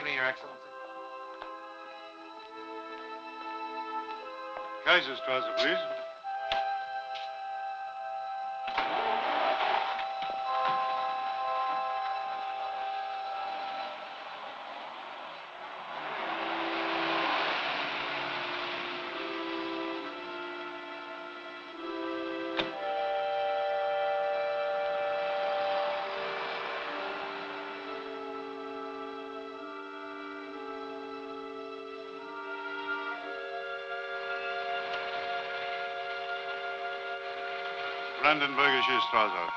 evening, Your Excellency. Kaiserstrasse, please. Brandenburgische Straße.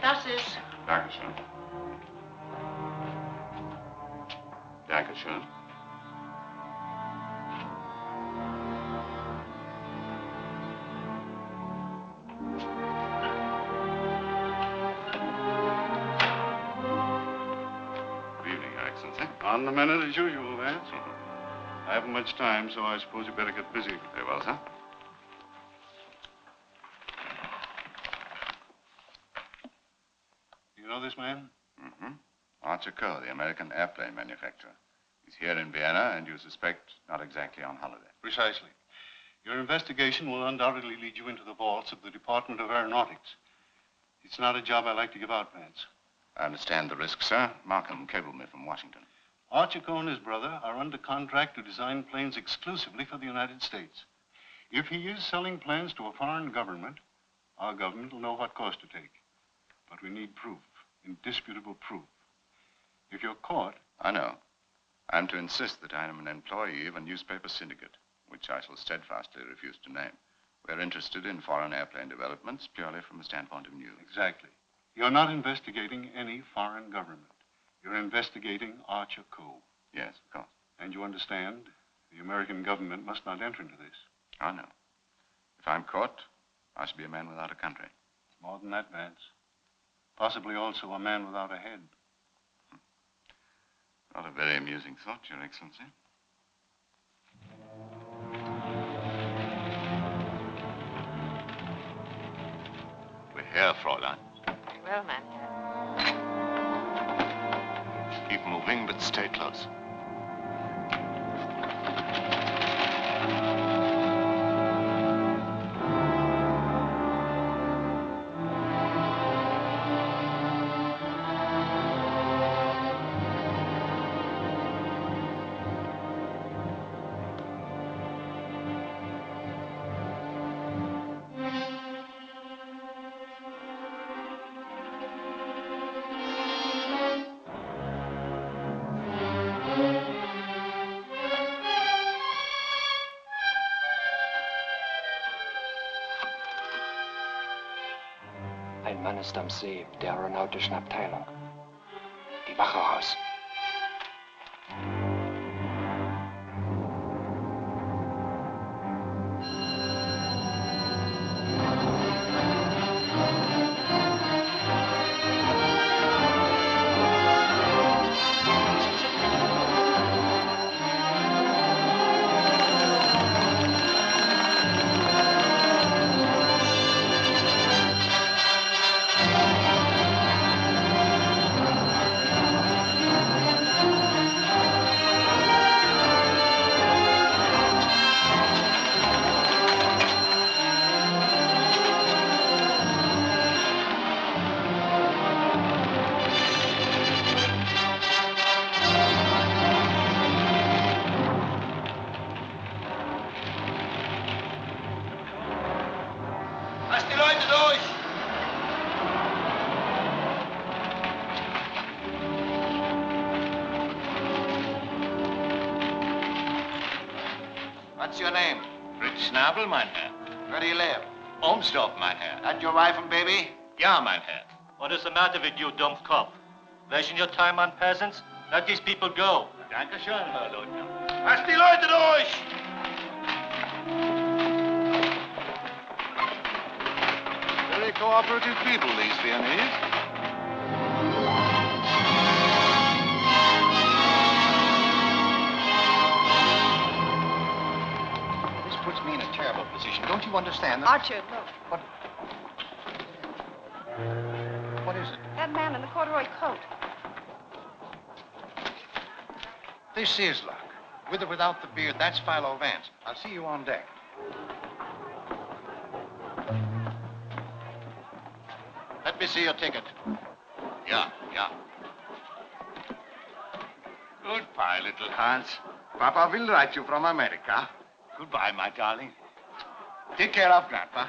Das ist. Dankeschön. Dankeschön. Good evening, Your Excellency. On the minute as usual, Vance. I haven't much time, so I suppose you better get busy. Very well, sir. You know this man? Mm-hmm. Archer Coe, the American airplane manufacturer. He's here in Vienna, and you suspect not exactly on holiday. Precisely. Your investigation will undoubtedly lead you into the vaults of the Department of Aeronautics. It's not a job I like to give out, Vance. I understand the risk, sir. Markham cabled me from Washington. Archer Coe and his brother are under contract to design planes exclusively for the United States. If he is selling plans to a foreign government, our government will know what course to take. But we need proof, indisputable proof. If you're caught... I know. I'm to insist that I am an employee of a newspaper syndicate, which I shall steadfastly refuse to name. We're interested in foreign airplane developments purely from a standpoint of news. Exactly. You're not investigating any foreign government. You're investigating Archer Coe. Yes, of course. And you understand, the American government must not enter into this. I know. If I'm caught, I shall be a man without a country. More than that, Vance. Possibly also a man without a head. Not a very amusing thought, Your Excellency. We're here, Fräulein. Well, man. Keep moving, but stay close. Ein Mann ist am See der aeronautischen Abteilung. Die Wache aus. What's your name? Fritz Schnabel, mein Herr. Where do you live? Ohmsdorf, mein Herr. That your wife and baby? Ja, mein Herr. What is the matter with you, dumb cop? Wasting your time on peasants? Let these people go. Dankeschön, Herr Leutnant. Lasst die Leute durch! Very cooperative people, these Viennese. This puts me in a terrible position. Don't you understand that? Archer, look. What is it? That man in the corduroy coat. This is luck. With or without the beard, that's Philo Vance. I'll see you on deck. Let me see your ticket. Yeah. Goodbye, little Hans. Papa will write you from America. Goodbye, my darling. Take care of Grandpa.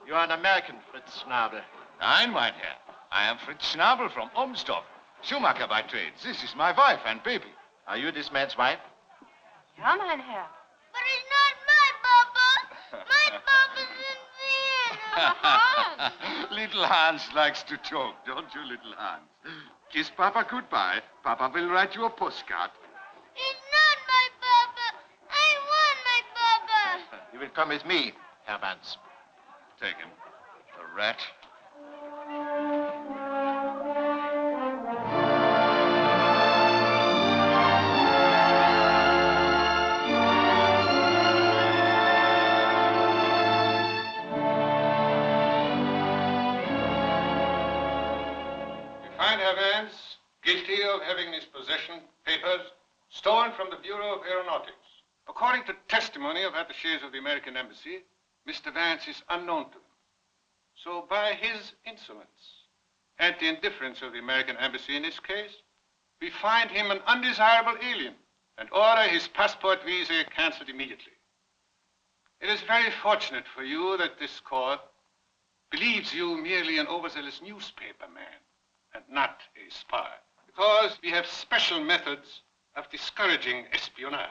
You're an American, Fritz Schnabel. Nein, mein Herr. I am Fritz Schnabel from Umstorf. Schuhmacher by trade. This is my wife and baby. Are you this man's wife? Ja, mein Herr. But it's not my Papa. My Papa's in Vienna. Little Hans likes to talk, don't you, little Hans? Kiss Papa goodbye. Papa will write you a postcard. It's not my Papa. I want my Papa. You will come with me, Herr Vance. Take him. The rat. Find Herr Vance guilty of having in his possession papers stolen from the Bureau of Aeronautics. According to testimony of attachés of the American Embassy, Mr. Vance is unknown to them. So by his insolence and the indifference of the American Embassy in this case, we find him an undesirable alien and order his passport visa cancelled immediately. It is very fortunate for you that this court believes you merely an overzealous newspaper man and not a spy, because we have special methods of discouraging espionage.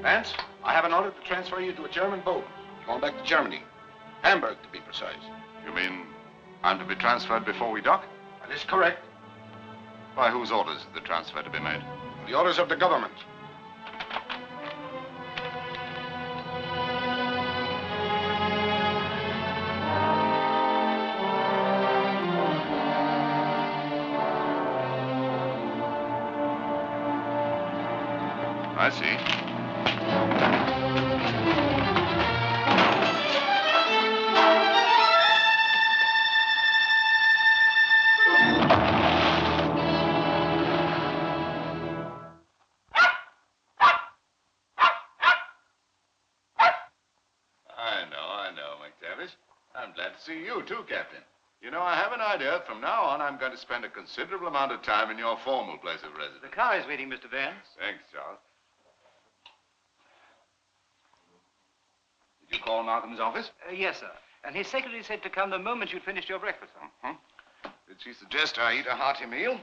Vance, I have an order to transfer you to a German boat. Going back to Germany. Hamburg, to be precise. You mean I'm to be transferred before we dock? That is correct. By whose orders is the transfer to be made? The orders of the government. I see. I know, McTavish. I'm glad to see you too, Captain. You know, I have an idea. From now on, I'm going to spend a considerable amount of time in your formal place of residence. The car is waiting, Mr. Vance. Thanks, Charles. Did you call Markham's office? Yes, sir. And his secretary said to come the moment you'd finished your breakfast. Did she suggest I eat a hearty meal?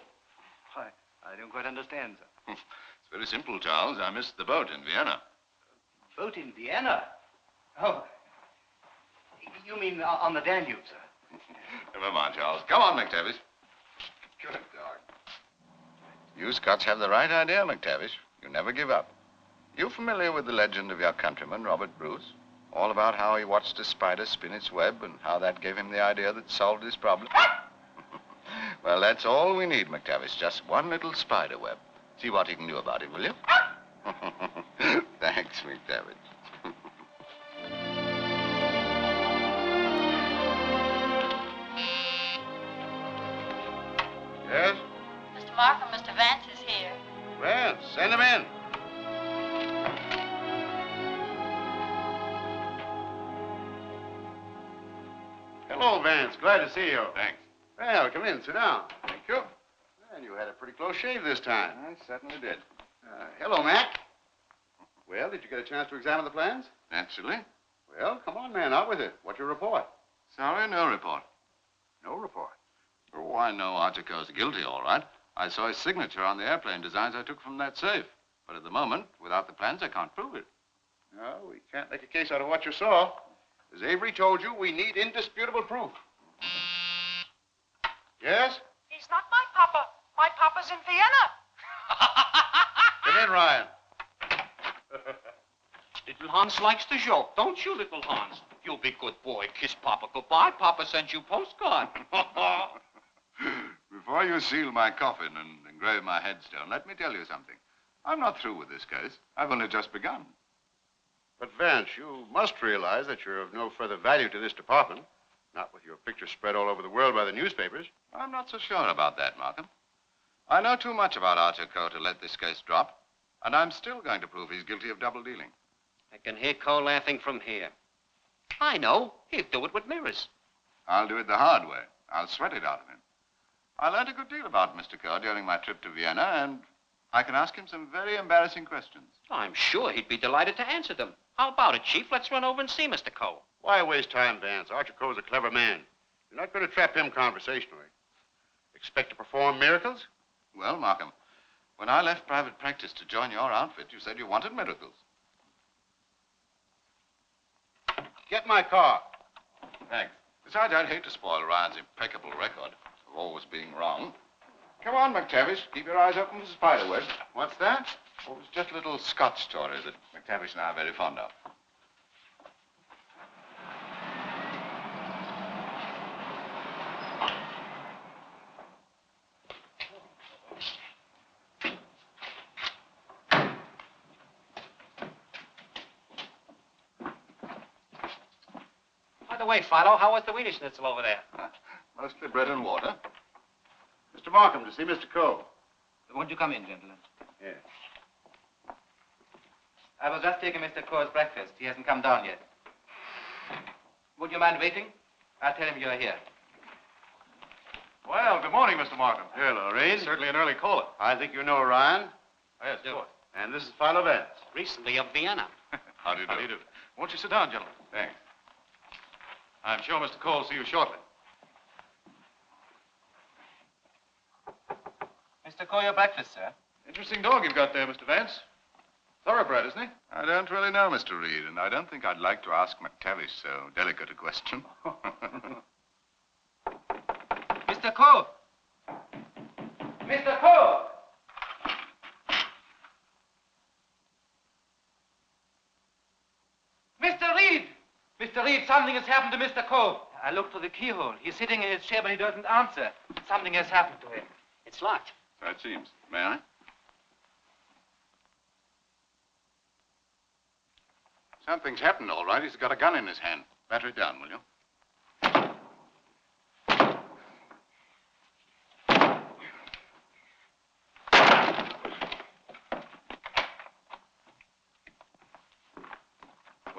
Why, I don't quite understand, sir. It's very simple, Charles. I missed the boat in Vienna. Boat in Vienna? Oh, you mean on the Danube, sir? Never mind, Charles. Come on, McTavish. Good dog. You Scots have the right idea, McTavish. You never give up. You familiar with the legend of your countryman, Robert Bruce? All about how he watched a spider spin its web and how that gave him the idea that solved his problem? Well, that's all we need, McTavish. Just one little spider web. See what he can do about it, will you? Thanks, McTavish. Yes? Mr. Markham, Mr. Vance is here. Well, send him in. Hello, Vance. Glad to see you. Thanks. Well, come in. Sit down. Thank you. And you had a pretty close shave this time. I certainly did. Hello, Mac. Well, did you get a chance to examine the plans? Naturally. Well, come on, man. Out with it. What's your report? Sorry, no report. No report. Oh, I know Archer Coe's guilty, all right. I saw his signature on the airplane designs I took from that safe. But at the moment, without the plans, I can't prove it. No, we can't make a case out of what you saw. As Avery told you, we need indisputable proof. Yes? He's not my papa. My papa's in Vienna. Come in, Ryan. Little Hans likes to joke, don't you, little Hans? You be good boy. Kiss Papa goodbye. Papa sent you postcard. Before you seal my coffin and engrave my headstone, let me tell you something. I'm not through with this case. I've only just begun. But, Vance, you must realize that you're of no further value to this department. Not with your picture spread all over the world by the newspapers. I'm not so sure about that, Markham. I know too much about Archer Coe to let this case drop, and I'm still going to prove he's guilty of double dealing. I can hear Coe laughing from here. I know. He'll do it with mirrors. I'll do it the hard way. I'll sweat it out of him. I learned a good deal about Mr. Coe during my trip to Vienna, and I can ask him some very embarrassing questions. I'm sure he'd be delighted to answer them. How about it, Chief? Let's run over and see Mr. Coe. Why waste time, Vance? Archer Coe's a clever man. You're not going to trap him conversationally. Expect to perform miracles? Well, Markham, when I left private practice to join your outfit, you said you wanted miracles. Get my car. Thanks. Besides, I'd hate to spoil Ryan's impeccable record of always being wrong. Come on, McTavish. Keep your eyes open for spiderwebs. What's that? Oh, it's just a little Scotch story that McTavish and I are very fond of. By the way, Philo, how was the Wiener Schnitzel over there? Mostly bread and water. Mr. Markham, to see Mr. Coe. Won't you come in, gentlemen? Yes. I was just taking Mr. Coe's breakfast. He hasn't come down yet. Would you mind waiting? I'll tell him you're here. Well, good morning, Mr. Markham. Hello, Reed. Certainly an early caller. I think you know Ryan. Yes, of course. And this is Philo Vance. Recently of Vienna. How do you do? How do you do? Won't you sit down, gentlemen? Thanks. I'm sure Mr. Coe will see you shortly. Mr. Coe, your breakfast, sir. Interesting dog you've got there, Mr. Vance. Thoroughbred, isn't he? I don't really know, Mr. Reed, and I don't think I'd like to ask McTavish so delicate a question. Mr. Coe! Mr. Coe! Mr. Reed! Mr. Reed, something has happened to Mr. Coe. I looked through the keyhole. He's sitting in his chair, but he doesn't answer. Something has happened to him. It's locked. So it seems. May I? Something's happened, all right. He's got a gun in his hand. Batter it down, will you?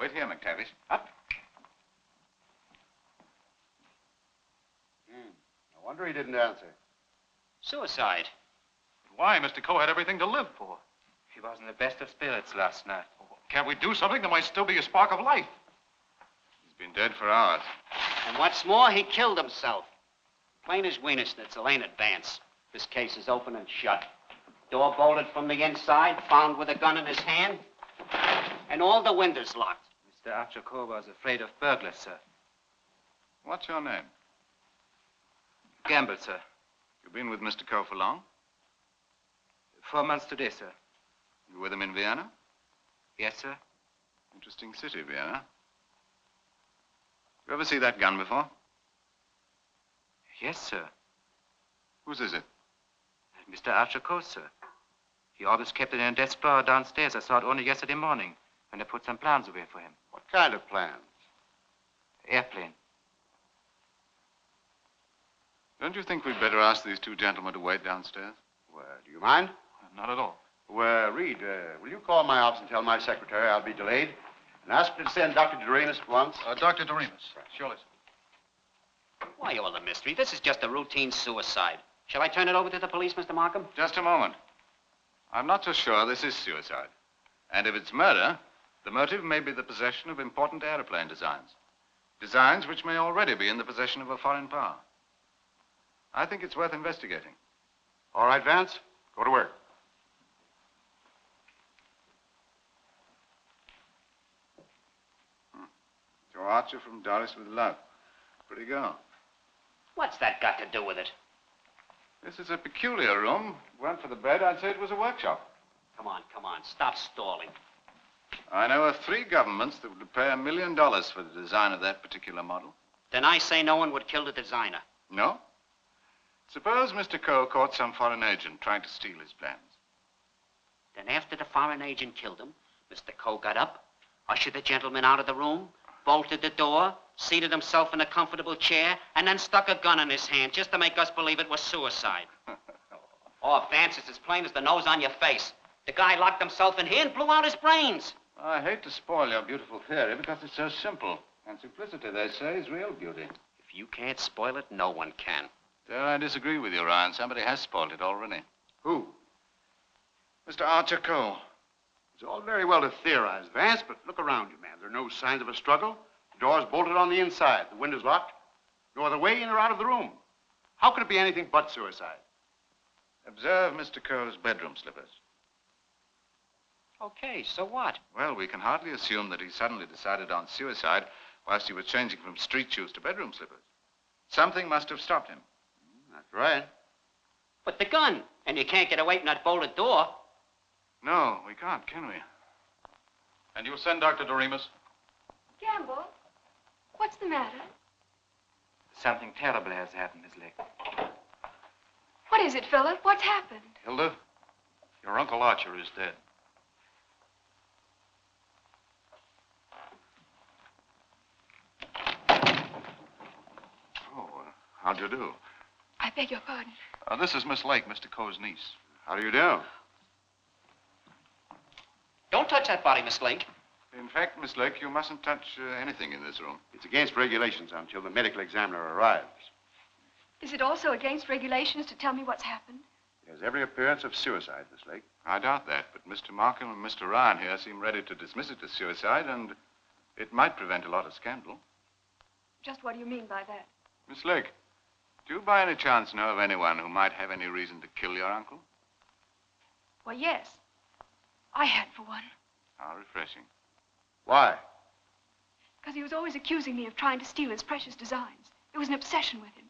Wait here, McTavish. Up. No wonder he didn't answer. Suicide. Why? Mr. Coe had everything to live for. He was in the best of spirits last night. Can't we do something? There might still be a spark of life. He's been dead for hours. And what's more, he killed himself. Plain as Wiener Schnitzel, ain't it, Vance? This case is open and shut. Door bolted from the inside, found with a gun in his hand, and all the windows locked. Mr. Archer Coe was afraid of burglars, sir. What's your name? Gamble, sir. You've been with Mr. Coe for long? 4 months today, sir. You were with him in Vienna? Yes, sir. Interesting city, Vienna. You ever see that gun before? Yes, sir. Whose is it? Mr. Archer Coe, sir. He always kept it in a desk drawer downstairs. I saw it only yesterday morning when I put some plans away for him. What kind of plans? Airplane. Don't you think we'd better ask these two gentlemen to wait downstairs? Well, do you mind? Not at all. Well, Reed, will you call my office and tell my secretary I'll be delayed? And ask her to send Dr. Doremus at once? Dr. Doremus. Surely, sir. Why all the mystery? This is just a routine suicide. Shall I turn it over to the police, Mr. Markham? Just a moment. I'm not so sure this is suicide. And if it's murder, the motive may be the possession of important airplane designs. Designs which may already be in the possession of a foreign power. I think it's worth investigating. All right, Vance, go to work. To Archer from Doris with love. Pretty girl. What's that got to do with it? This is a peculiar room. If it weren't for the bed, I'd say it was a workshop. Come on. Stop stalling. I know of 3 governments that would pay $1 million for the design of that particular model. Then I say no one would kill the designer. No? Suppose Mr. Coe caught some foreign agent trying to steal his plans. Then after the foreign agent killed him, Mr. Coe got up, ushered the gentleman out of the room, bolted the door, seated himself in a comfortable chair, and then stuck a gun in his hand just to make us believe it was suicide. Oh, Vance, it's as plain as the nose on your face. The guy locked himself in here and blew out his brains. I hate to spoil your beautiful theory because it's so simple. And simplicity, they say, is real beauty. If you can't spoil it, no one can. There I disagree with you, Ryan. Somebody has spoiled it already. Who? Mr. Archer Coe. It's all very well to theorize, Vance, but look around you, man. There are no signs of a struggle. The door's bolted on the inside. The window's locked. No other way in or out of the room. How could it be anything but suicide? Observe Mr. Coe's bedroom slippers. Okay, so what? Well, we can hardly assume that he suddenly decided on suicide whilst he was changing from street shoes to bedroom slippers. Something must have stopped him. That's right. But the gun, and you can't get away from that bolted door. No, we can't, can we? And you'll send Dr. Doremus? Gamble, what's the matter? Something terrible has happened, Miss Lake. What is it, Philip? What's happened? Hilda, your Uncle Archer is dead. How'd you do? I beg your pardon. This is Miss Lake, Mr. Coe's niece. How do you do? Don't touch that body, Miss Lake. In fact, Miss Lake, you mustn't touch anything in this room. It's against regulations until the medical examiner arrives. Is it also against regulations to tell me what's happened? It has every appearance of suicide, Miss Lake. I doubt that, but Mr. Markham and Mr. Ryan here seem ready to dismiss it as suicide, and it might prevent a lot of scandal. Just what do you mean by that? Miss Lake, do you by any chance know of anyone who might have any reason to kill your uncle? Why, yes. I had, for one. How refreshing. Why? Because he was always accusing me of trying to steal his precious designs. It was an obsession with him.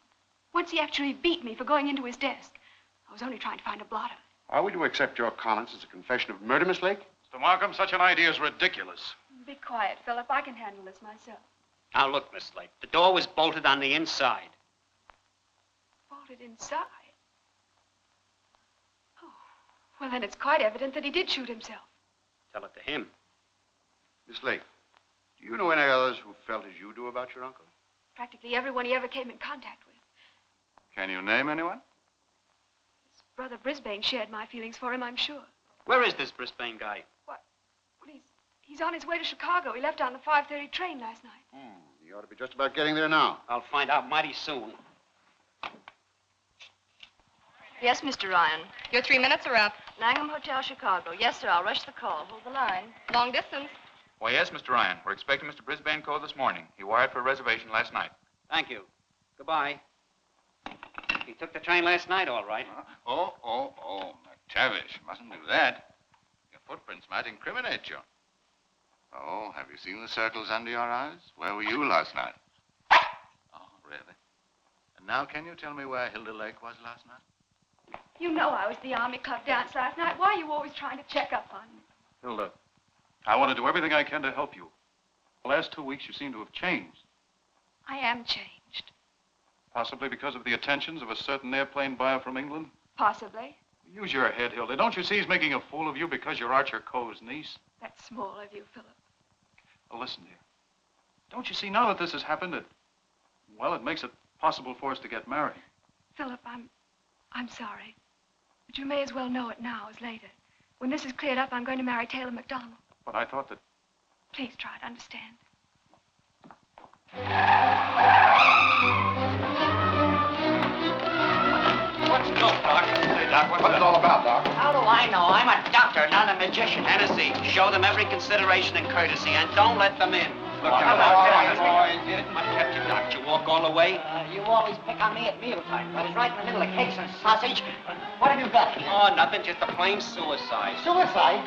Once he actually beat me for going into his desk. I was only trying to find a blotter. Are we to accept your comments as a confession of murder, Miss Lake? Mr. Markham, such an idea is ridiculous. Be quiet, Philip. I can handle this myself. Now, look, Miss Lake, the door was bolted on the inside. Bolted inside? Oh, well, then it's quite evident that he did shoot himself. Tell it to him. Miss Lake, do you know any others who felt as you do about your uncle? Practically everyone he ever came in contact with. Can you name anyone? His brother Brisbane shared my feelings for him, I'm sure. Where is this Brisbane guy? What? Well, he's on his way to Chicago. He left on the 5:30 train last night. He ought to be just about getting there now. I'll find out mighty soon. Yes, Mr. Ryan. Your 3 minutes are up. Langham Hotel, Chicago. Yes, sir. I'll rush the call. Hold the line. Long distance. Why, yes, Mr. Ryan. We're expecting Mr. Brisbane Coe this morning. He wired for a reservation last night. Thank you. Goodbye. He took the train last night, all right. Oh, McTavish, mustn't do that. Your footprints might incriminate you. Oh, have you seen the circles under your eyes? Where were you last night? Oh, really? And now can you tell me where Hilda Lake was last night? You know I was at the Army Club dance last night. Why are you always trying to check up on me? Hilda, I want to do everything I can to help you. The last 2 weeks, you seem to have changed. I am changed. Possibly because of the attentions of a certain airplane buyer from England? Possibly. Use your head, Hilda. Don't you see he's making a fool of you because you're Archer Coe's niece? That's small of you, Philip. Well, listen, dear. Don't you see now that this has happened, it makes it possible for us to get married. Philip, I'm sorry. But you may as well know it now as later. When this is cleared up, I'm going to marry Taylor MacDonald. But I thought that... Please try to understand. Doc. What's it all about, Doc? How do I know? I'm a doctor, not a magician. Hennessy, show them every consideration and courtesy, and don't let them in. Look, Come on, boys. What kept you, Doc? You walk all the way? You always pick on me at mealtime. I was right in the middle of cakes and sausage. What have you got here? Oh, nothing, just a plain suicide. Suicide?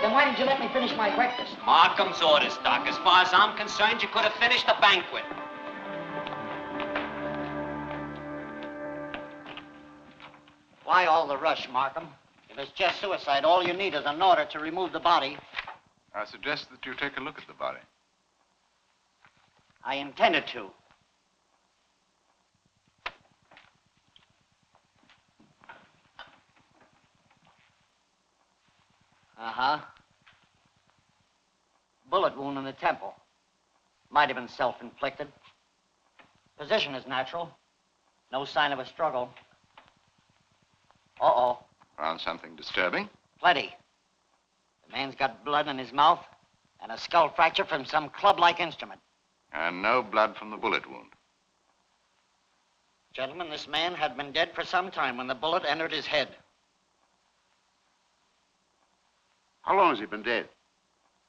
Then why did you let me finish my breakfast? Markham's orders, Doc. As far as I'm concerned, you could have finished the banquet. Why all the rush, Markham? If it's just suicide, all you need is an order to remove the body. I suggest that you take a look at the body. I intended to. Uh-huh. Bullet wound in the temple. Might have been self-inflicted. Position is natural. No sign of a struggle. Uh-oh. Found something disturbing? Plenty. The man's got blood in his mouth and a skull fracture from some club-like instrument. And no blood from the bullet wound. Gentlemen, this man had been dead for some time when the bullet entered his head. How long has he been dead?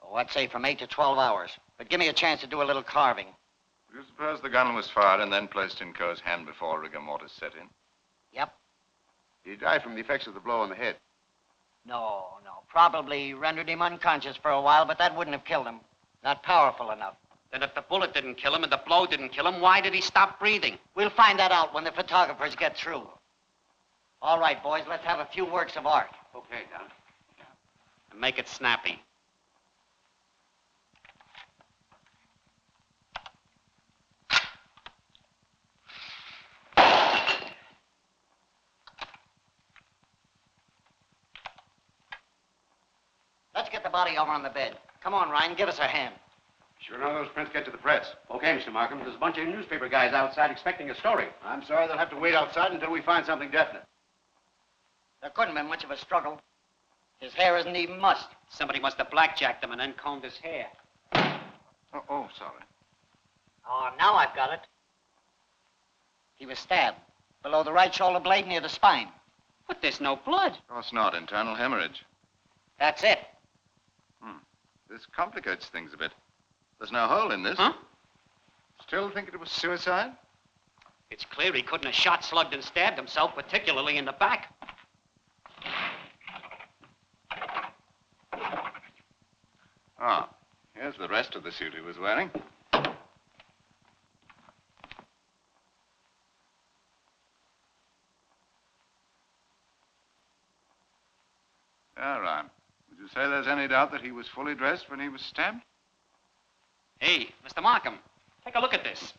Oh, I'd say from 8 to 12 hours. But give me a chance to do a little carving. Do you suppose the gun was fired and then placed in Coe's hand before rigor mortis set in? Yep. He died from the effects of the blow on the head. No. Probably rendered him unconscious for a while, but that wouldn't have killed him. Not powerful enough. Then if the bullet didn't kill him and the blow didn't kill him, why did he stop breathing? We'll find that out when the photographers get through. All right, boys, let's have a few works of art. Okay, Doc. And make it snappy. Let's get the body over on the bed. Come on, Ryan, give us a hand. Sure know those prints get to the press. Okay, Mr. Markham. There's a bunch of newspaper guys outside expecting a story. I'm sorry they'll have to wait outside until we find something definite. There couldn't have been much of a struggle. His hair isn't even mussed. Somebody must have blackjacked him and then combed his hair. Oh, sorry. Oh, now I've got it. He was stabbed below the right shoulder blade near the spine. But there's no blood. Of course not. Internal hemorrhage. That's it. This complicates things a bit. There's no hole in this. Huh? Still think it was suicide? It's clear he couldn't have shot, slugged, and stabbed himself, particularly in the back. Ah, here's the rest of the suit he was wearing. All right. Would you say there's any doubt that he was fully dressed when he was stabbed? Hey, Mr. Markham, take a look at this.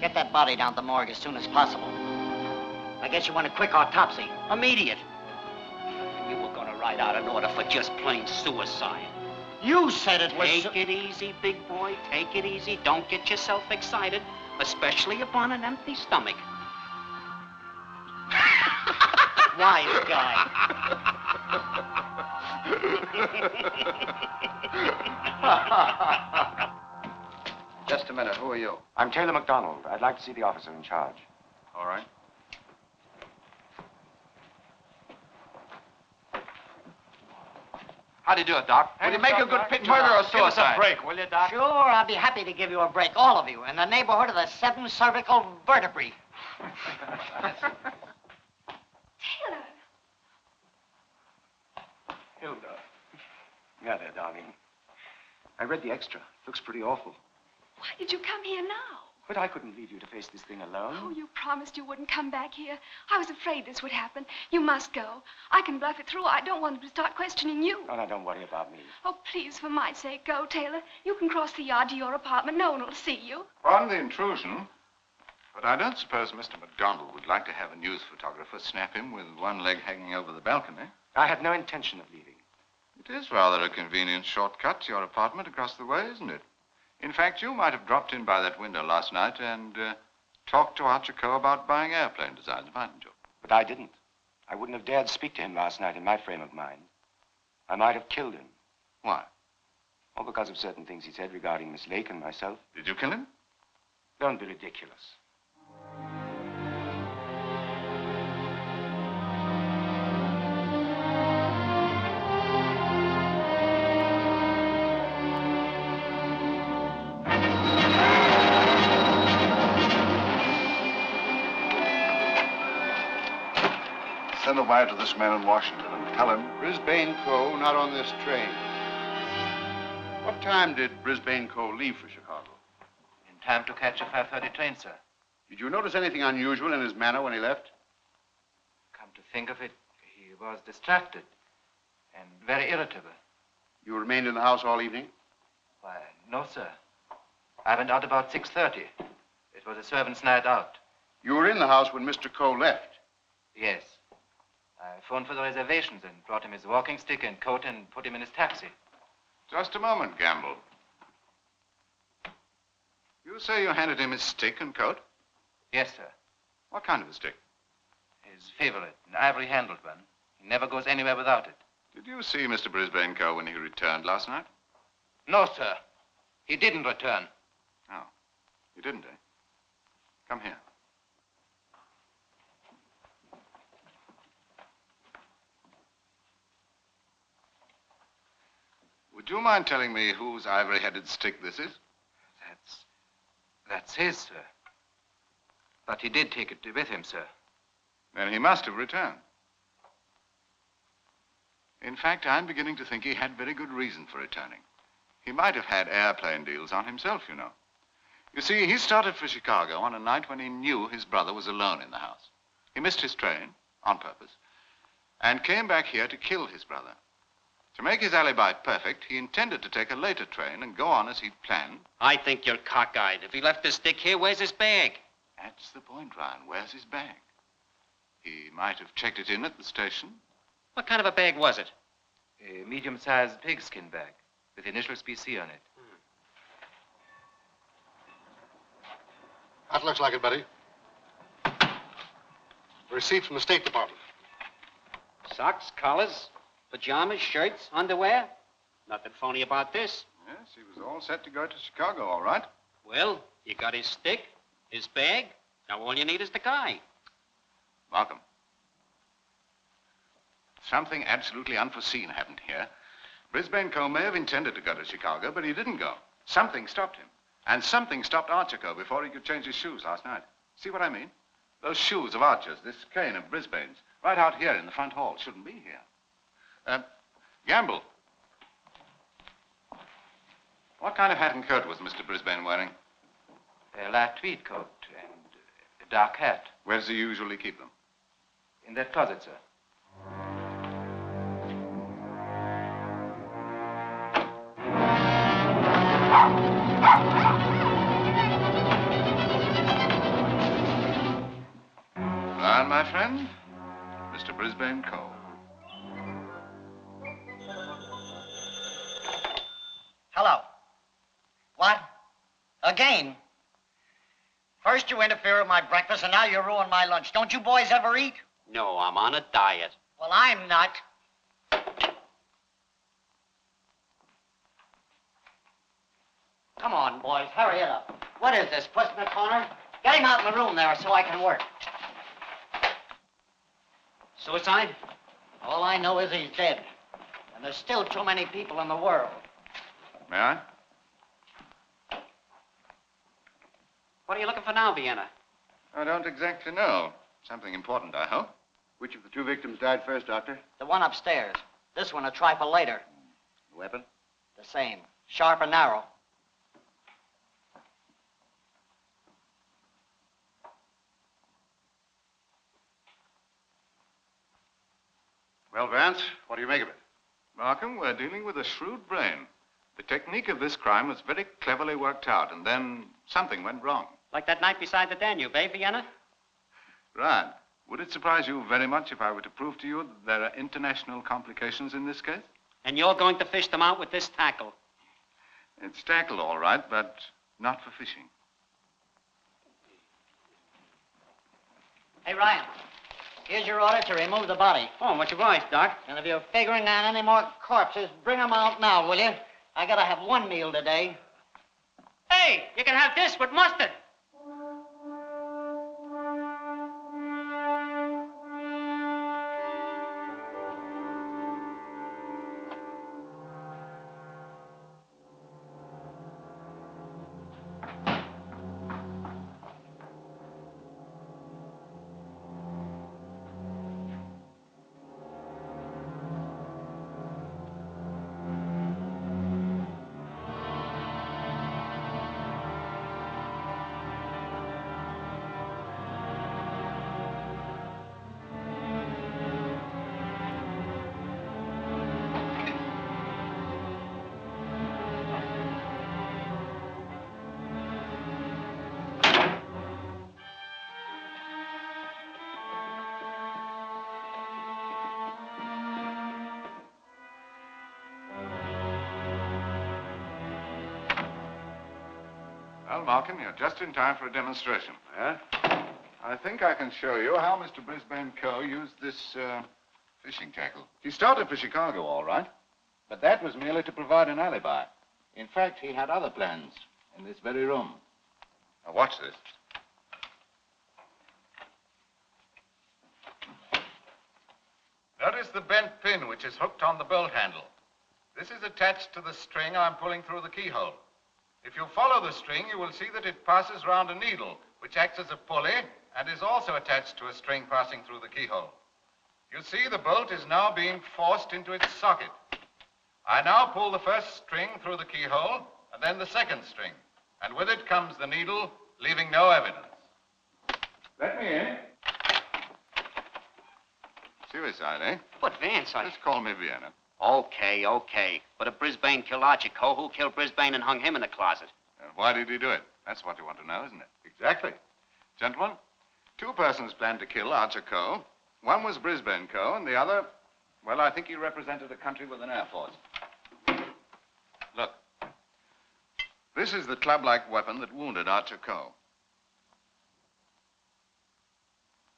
Get that body down to the morgue as soon as possible. I guess you want a quick autopsy. Immediate. You were going to write out an order for just plain suicide. You said it was... Take it easy, big boy. Take it easy. Don't get yourself excited, especially upon an empty stomach. Wise guy. Just a minute. Who are you? I'm Taylor McDonald. I'd like to see the officer in charge. All right. How do you do it, Doc? Will you make a good picture? Murder or Give us a suicide? break, will you, Doc? Sure, I'll be happy to give you a break, all of you, in the neighborhood of the 7 cervical vertebrae. Taylor. Hilda. Yeah, there, darling. I read the extra. Looks pretty awful. Why did you come here now? But I couldn't leave you to face this thing alone. Oh, you promised you wouldn't come back here. I was afraid this would happen. You must go. I can bluff it through. I don't want them to start questioning you. Oh, now, don't worry about me. Oh, please, for my sake, go, Taylor. You can cross the yard to your apartment. No one will see you. Pardon the intrusion, but I don't suppose Mr. McDonald would like to have a news photographer snap him with one leg hanging over the balcony. I had no intention of leaving. It is rather a convenient shortcut to your apartment across the way, isn't it? In fact, you might have dropped in by that window last night and talked to Archer Coe about buying airplane designs, mightn't you? But I didn't. I wouldn't have dared speak to him last night in my frame of mind. I might have killed him. Why? All because of certain things he said regarding Miss Lake and myself. Did you kill him? Don't be ridiculous. Send a wire to this man in Washington and tell him... Brisbane Coe not on this train. What time did Brisbane Coe leave for Chicago? In time to catch a 5:30 train, sir. Did you notice anything unusual in his manner when he left? Come to think of it, he was distracted and very irritable. You remained in the house all evening? Why, no, sir. I went out about 6:30. It was a servant's night out. You were in the house when Mr. Coe left? Yes. I phoned for the reservations and brought him his walking stick and coat and put him in his taxi. Just a moment, Gamble. You say you handed him his stick and coat? Yes, sir. What kind of a stick? His favorite, an ivory-handled one. He never goes anywhere without it. Did you see Mr. Brisbane Coe when he returned last night? No, sir. He didn't return. Oh, you didn't, eh? Come here. Would you mind telling me whose ivory-headed stick this is? That's his, sir. But he did take it with him, sir. Then he must have returned. In fact, I'm beginning to think he had very good reason for returning. He might have had airplane deals on himself, you know. You see, he started for Chicago on a night when he knew his brother was alone in the house. He missed his train, on purpose, and came back here to kill his brother. To make his alibi perfect, he intended to take a later train and go on as he'd planned. I think you're cockeyed. If he left his stick here, where's his bag? That's the point, Ryan. Where's his bag? He might have checked it in at the station. What kind of a bag was it? A medium-sized pigskin bag with initials BC on it. That looks like it, Betty. A receipt from the State Department. Socks, collars, pajamas, shirts, underwear. Nothing phony about this. Yes, he was all set to go to Chicago, all right. Well, you got his stick, his bag. Now all you need is the guy. Welcome. Something absolutely unforeseen happened here. Brisbane Coe may have intended to go to Chicago, but he didn't go. Something stopped him. And something stopped Archer Coe before he could change his shoes last night. See what I mean? Those shoes of Archer's, this cane of Brisbane's, right out here in the front hall, shouldn't be here. Gamble. What kind of hat and coat was Mr. Brisbane wearing? A light tweed coat and a dark hat. Where does he usually keep them? In that closet, sir. Ryan, my friend, Mr. Brisbane Coe. Hello. What? Again? First you interfere with my breakfast, and now you ruin my lunch. Don't you boys ever eat? No, I'm on a diet. Well, I'm not. Come on, boys, hurry it up. What is this, puss in the corner? Get him out in the room there so I can work. Suicide? All I know is he's dead. And there's still too many people in the world. May I? What are you looking for now, Vienna? I don't exactly know. Something important, I hope. Which of the two victims died first, Doctor? The one upstairs. This one a trifle later. The weapon? The same. Sharp and narrow. Well, Vance, what do you make of it? Markham, we're dealing with a shrewd brain. The technique of this crime was very cleverly worked out, and then something went wrong. Like that night beside the Danube, eh, Vienna? Ryan, would it surprise you very much if I were to prove to you that there are international complications in this case? And you're going to fish them out with this tackle? It's tackle, all right, but not for fishing. Hey, Ryan, Here's your order to remove the body. Oh, what's your voice, Doc? And if you're figuring on any more corpses, bring them out now, will you? I gotta have one meal today. Hey, you can have this with mustard. Well, Malcolm, you're just in time for a demonstration. Yeah? I think I can show you how Mr. Brisbane Coe used this fishing tackle. He started for Chicago, all right, but that was merely to provide an alibi. In fact, he had other plans in this very room. Now, watch this. Notice the bent pin which is hooked on the belt handle. This is attached to the string I'm pulling through the keyhole. If you follow the string, you will see that it passes round a needle, which acts as a pulley and is also attached to a string passing through the keyhole. You see the bolt is now being forced into its socket. I now pull the first string through the keyhole and then the second string, and with it comes the needle, leaving no evidence. Let me in. Suicide, eh? But, Vance, Just call me Vienna. Okay, okay. But if Brisbane killed Archer Coe, who killed Brisbane and hung him in the closet? And why did he do it? That's what you want to know, isn't it? Exactly. Gentlemen, two persons planned to kill Archer Coe. One was Brisbane Coe, and the other, well, I think he represented a country with an air force. Look. This is the club-like weapon that wounded Archer Coe.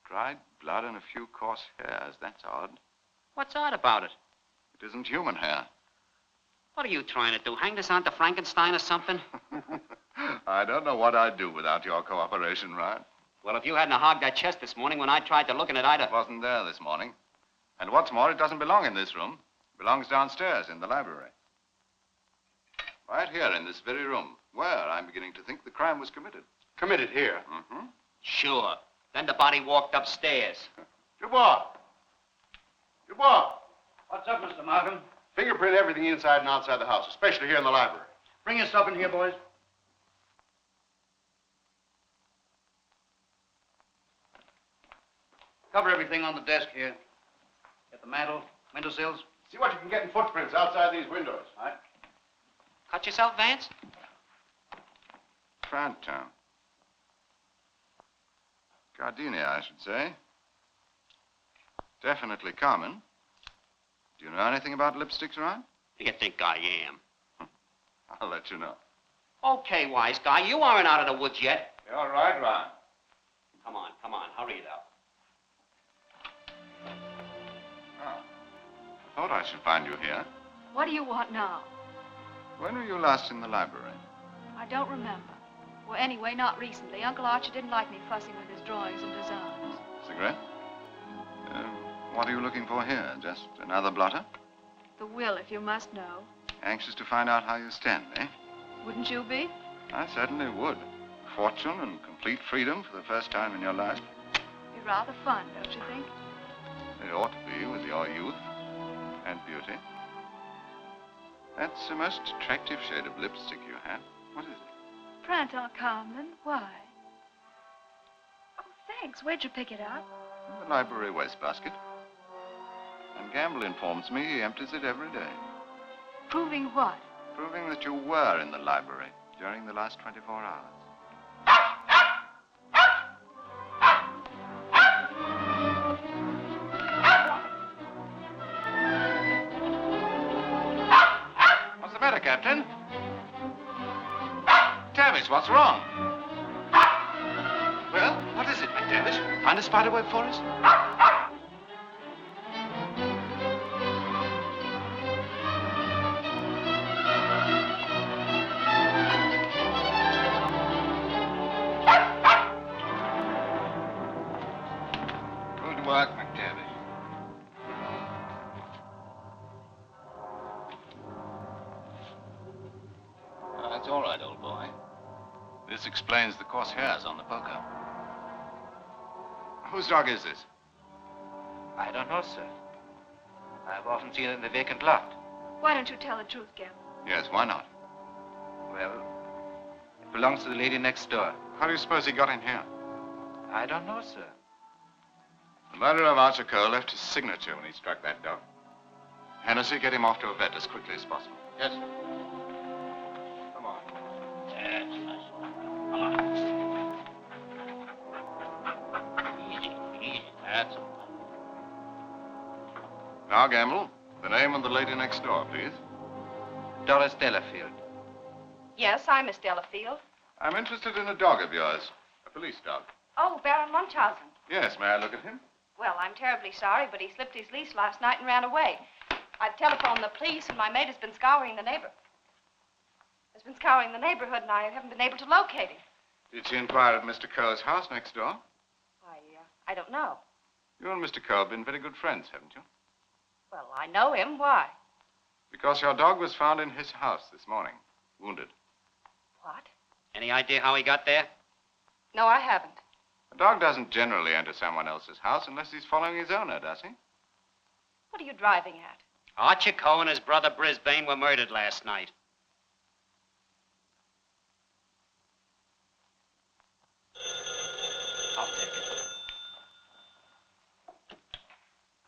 Dried blood and a few coarse hairs. That's odd. What's odd about it? It isn't human hair. What are you trying to do? Hang this on to Frankenstein or something? I don't know what I'd do without your cooperation, Ryan. Well, if you hadn't hogged that chest this morning when I tried to look in it, I'd have... It wasn't there this morning. And what's more, it doesn't belong in this room. It belongs downstairs in the library. Right here in this very room, where I'm beginning to think the crime was committed. Committed here? Mm-hmm. Sure. Then the body walked upstairs. Dubois! Dubois! What's up, Mr. Markham? Fingerprint everything inside and outside the house, especially here in the library. Bring your stuff in here, boys. Cover everything on the desk here. Get the mantel, windowsills. See what you can get in footprints outside these windows. All right. Cut yourself, Vance? Town. Gardenia, I should say. Definitely common. Do you know anything about lipsticks, Ryan? Who do you think I am? I'll let you know. Okay, wise guy. You aren't out of the woods yet. You're right, Ryan. Come on. Hurry it up. Oh. I thought I should find you here. What do you want now? When were you last in the library? I don't remember. Well, anyway, not recently. Uncle Archer didn't like me fussing with his drawings and designs. Cigarette? What are you looking for here? Just another blotter? The will, if you must know. Anxious to find out how you stand, eh? Wouldn't you be? I certainly would. Fortune and complete freedom for the first time in your life. Be rather fun, don't you think? It ought to be with your youth and beauty. That's the most attractive shade of lipstick you have. What is it? Printemps Carmelin. Why? Oh, thanks. Where'd you pick it up? In the library wastebasket. And Gamble informs me he empties it every day. Proving what? Proving that you were in the library during the last 24 hours. What's the matter, Captain? Tavish, what's wrong? Well, what is it, McTavish? Find a spider web for us? That's all right, old boy. This explains the Corsairs on the poker. Whose dog is this? I don't know, sir. I've often seen it in the vacant lot. Why don't you tell the truth, Gil? Yes, why not? Well, it belongs to the lady next door. How do you suppose he got in here? I don't know, sir. The murderer of Archer Coe left his signature when he struck that dog. Hennessy, get him off to a vet as quickly as possible. Yes. Come on. Yes, nice one. Come on. Easy. That's all. Now, Gamble, the name of the lady next door, please. Doris Delafield. Yes, I'm Miss Delafield. I'm interested in a dog of yours, a police dog. Oh, Baron Munchausen. Yes, may I look at him? Well, I'm terribly sorry, but he slipped his leash last night and ran away. I've telephoned the police, and my maid has been scouring the neighborhood, and I haven't been able to locate him. Did she inquire at Mr. Coe's house next door? I don't know. You and Mr. Coe have been very good friends, haven't you? Well, I know him. Why? Because your dog was found in his house this morning, wounded. What? Any idea how he got there? No, I haven't. A dog doesn't generally enter someone else's house unless he's following his owner, does he? What are you driving at? Archer Coe and his brother Brisbane were murdered last night. I'll take it.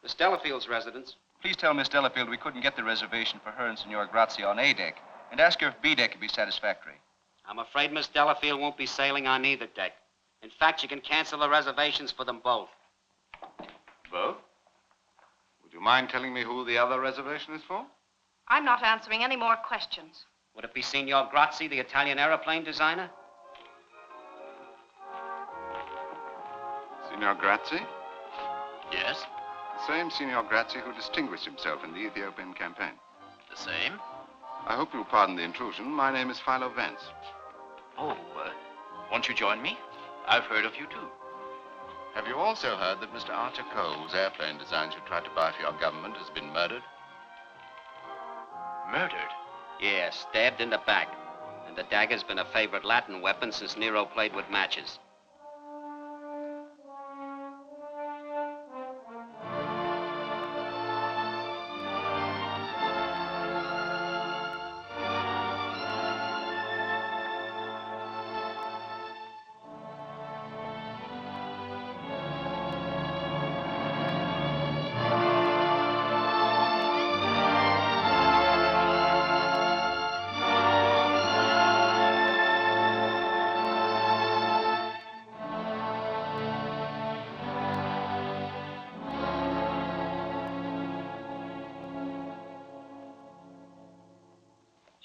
Miss Delafield's residence. Please tell Miss Delafield we couldn't get the reservation for her and Senor Grazzi on A deck, and ask her if B deck would be satisfactory. I'm afraid Miss Delafield won't be sailing on either deck. In fact, you can cancel the reservations for them both. Both? Would you mind telling me who the other reservation is for? I'm not answering any more questions. Would it be Signor Grazzi, the Italian aeroplane designer? Signor Grazzi? Yes? The same Signor Grazzi who distinguished himself in the Ethiopian campaign. The same? I hope you'll pardon the intrusion. My name is Philo Vance. Oh, won't you join me? I've heard of you, too. Have you also heard that Mr. Archer Coe, whose airplane designs you tried to buy for your government, has been murdered? Murdered? Yeah, stabbed in the back. And the dagger's been a favorite Latin weapon since Nero played with matches.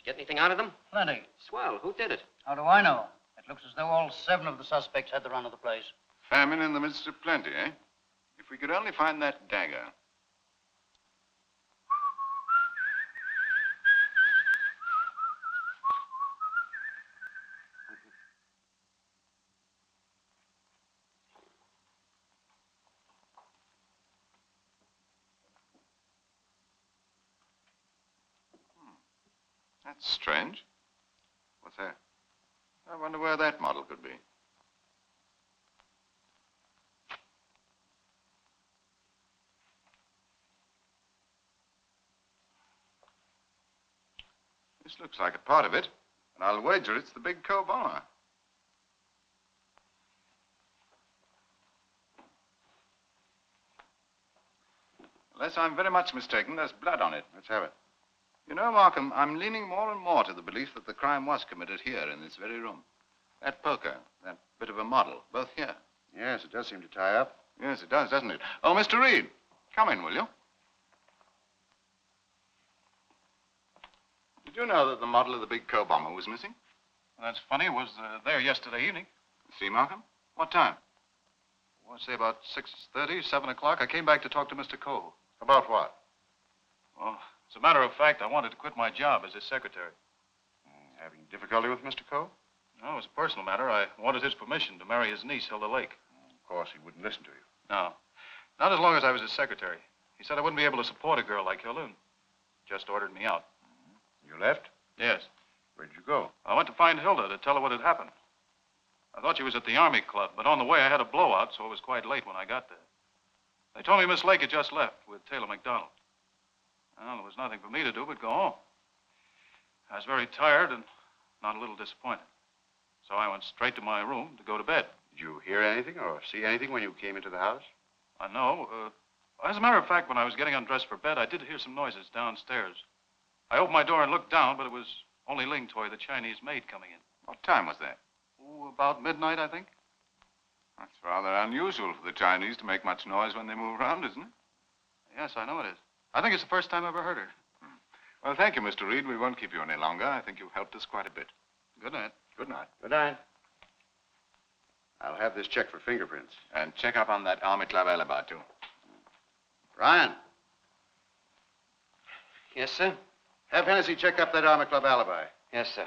Get anything out of them? Plenty. Swell. Who did it? How do I know? It looks as though all 7 of the suspects had the run of the place. Famine in the midst of plenty, eh? If we could only find that dagger. That's strange. What's that? I wonder where that model could be. This looks like a part of it, and I'll wager it's the big Coe bomber. Unless I'm very much mistaken, there's blood on it. Let's have it. You know, Markham, I'm leaning more and more to the belief that the crime was committed here in this very room. That poker, that bit of a model, both here. Yes, it does seem to tie up. Yes, it does, doesn't it? Oh, Mr. Reed, come in, will you? Did you know that the model of the big Coe bomber was missing? Well, that's funny. It was there yesterday evening. See, Markham? What time? I want to say about 6:30, 7 o'clock. I came back to talk to Mr. Coe. About what? Well, as a matter of fact, I wanted to quit my job as his secretary. Having difficulty with Mr. Coe? No, it was a personal matter. I wanted his permission to marry his niece, Hilda Lake. Of course, he wouldn't listen to you. No, not as long as I was his secretary. He said I wouldn't be able to support a girl like Hilda and just ordered me out. You left? Yes. Where'd you go? I went to find Hilda to tell her what had happened. I thought she was at the Army Club, but on the way I had a blowout, so it was quite late when I got there. They told me Miss Lake had just left with Taylor McDonald. Well, there was nothing for me to do but go home. I was very tired and not a little disappointed. So I went straight to my room to go to bed. Did you hear anything or see anything when you came into the house? I know. As a matter of fact, when I was getting undressed for bed, I did hear some noises downstairs. I opened my door and looked down, but it was only Ling Toy, the Chinese maid, coming in. What time was that? Oh, about midnight, I think. That's rather unusual for the Chinese to make much noise when they move around, isn't it? Yes, I know it is. I think it's the first time I ever heard her. Well, thank you, Mr. Reed. We won't keep you any longer. I think you've helped us quite a bit. Good night. Good night. Good night. I'll have this checked for fingerprints. And check up on that Army Club alibi, too. Ryan, Yes, sir? have Hennessy check up that Army Club alibi. Yes, sir.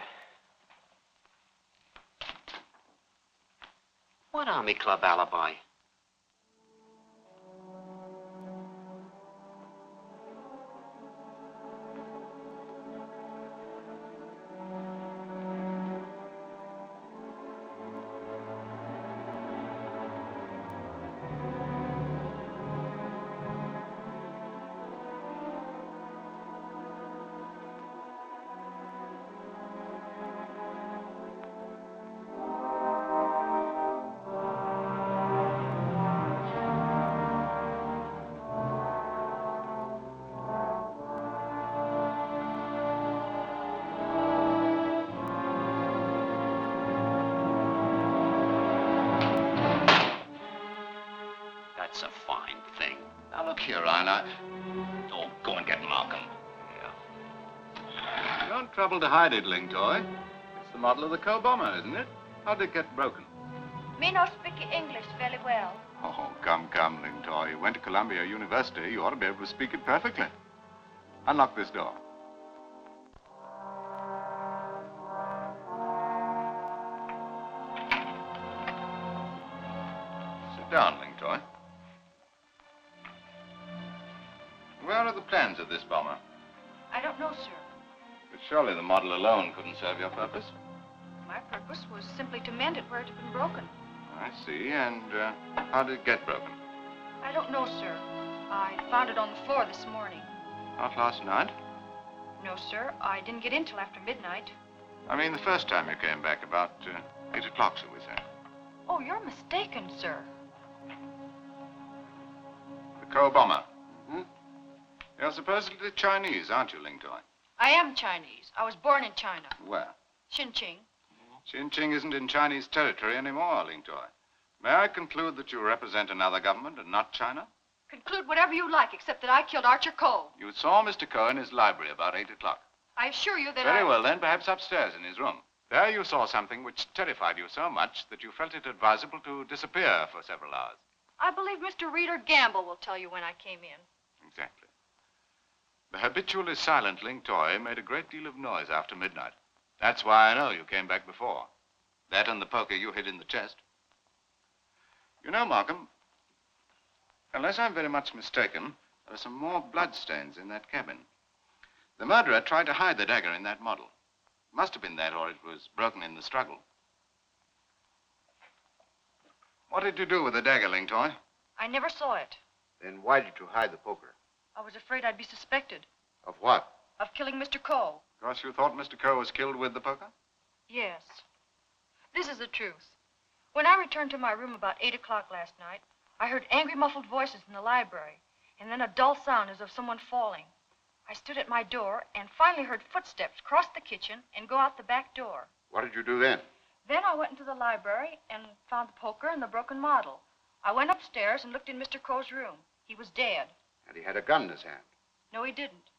What Army Club alibi? That's a fine thing. Now, look here, Ryan. Oh, go and get Malcolm. Don't trouble to hide it, Ling Toy. It's the model of the Coe bomber, isn't it? How did it get broken? Me not speak English very well. Oh, come, Ling Toy. You went to Columbia University. You ought to be able to speak it perfectly. Unlock this door. Sit down, Ling Toy. Where are the plans of this bomber? I don't know, sir. But surely the model alone couldn't serve your purpose. My purpose was simply to mend it where it had been broken. I see. And how did it get broken? I don't know, sir. I found it on the floor this morning. Not last night? No, sir. I didn't get in till after midnight. I mean the first time you came back, about 8 o'clock, shall we say. Oh, you're mistaken, sir. The Coe bomber. You're supposedly Chinese, aren't you, Ling Toy? I am Chinese. I was born in China. Where? Xinqing. Xinqing isn't in Chinese territory anymore, Ling Toy. May I conclude that you represent another government and not China? Conclude whatever you like, except that I killed Archer Coe. You saw Mr. Coe in his library about 8 o'clock. I assure you that Very well, then, perhaps upstairs in his room. There you saw something which terrified you so much that you felt it advisable to disappear for several hours. I believe Mr. Reader Gamble will tell you when I came in. Exactly. The habitually silent Ling Toy made a great deal of noise after midnight. That's why I know you came back before. That and the poker you hid in the chest. You know, Markham, unless I'm very much mistaken, there are some more bloodstains in that cabin. The murderer tried to hide the dagger in that model. Must have been that, or it was broken in the struggle. What did you do with the dagger, Ling Toy? I never saw it. Then why did you hide the poker? I was afraid I'd be suspected Of what? of killing Mr. Coe. Because you thought Mr. Coe was killed with the poker? Yes. This is the truth. When I returned to my room about 8 o'clock last night, I heard angry, muffled voices in the library, and then a dull sound as of someone falling. I stood at my door and finally heard footsteps cross the kitchen and go out the back door. What did you do then? Then I went into the library and found the poker and the broken model. I went upstairs and looked in Mr. Coe's room. He was dead. And he had a gun in his hand. No, he didn't.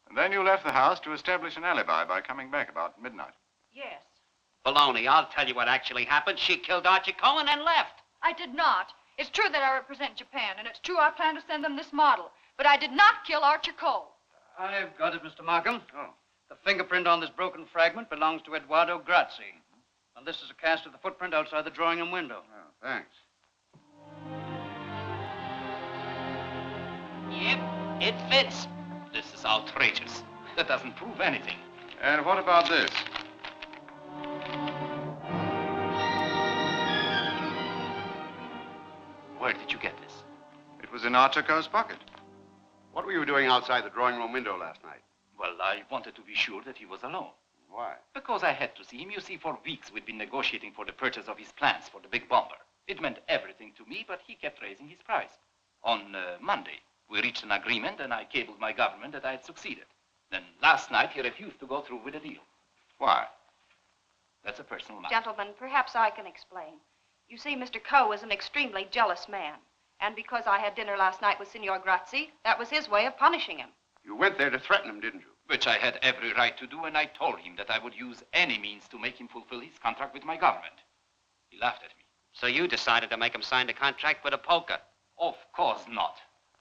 And then you left the house to establish an alibi by coming back about midnight. Yes. Baloney, I'll tell you what actually happened. She killed Archer Coe and then left. I did not. It's true that I represent Japan, and it's true I plan to send them this model. But I did not kill Archer Coe. I've got it, Mr. Markham. Oh. The fingerprint on this broken fragment belongs to Eduardo Grazzi. And this is a cast of the footprint outside the drawing room window. Oh, thanks. Yep, it fits. This is outrageous. That doesn't prove anything. And what about this? Where did you get this? It was in Archer Coe's pocket. What were you doing outside the drawing room window last night? Well, I wanted to be sure that he was alone. Why? Because I had to see him. You see, for weeks we'd been negotiating for the purchase of his plans for the big bomber. It meant everything to me, but he kept raising his price. On Monday, we reached an agreement, and I cabled my government that I had succeeded. Then last night, he refused to go through with the deal. Why? That's a personal matter. Gentlemen, perhaps I can explain. You see, Mr. Coe is an extremely jealous man. And because I had dinner last night with Signor Grazzi, that was his way of punishing him. You went there to threaten him, didn't you? Which I had every right to do, and I told him that I would use any means to make him fulfill his contract with my government. He laughed at me. So you decided to make him sign the contract with a poker? Of course not.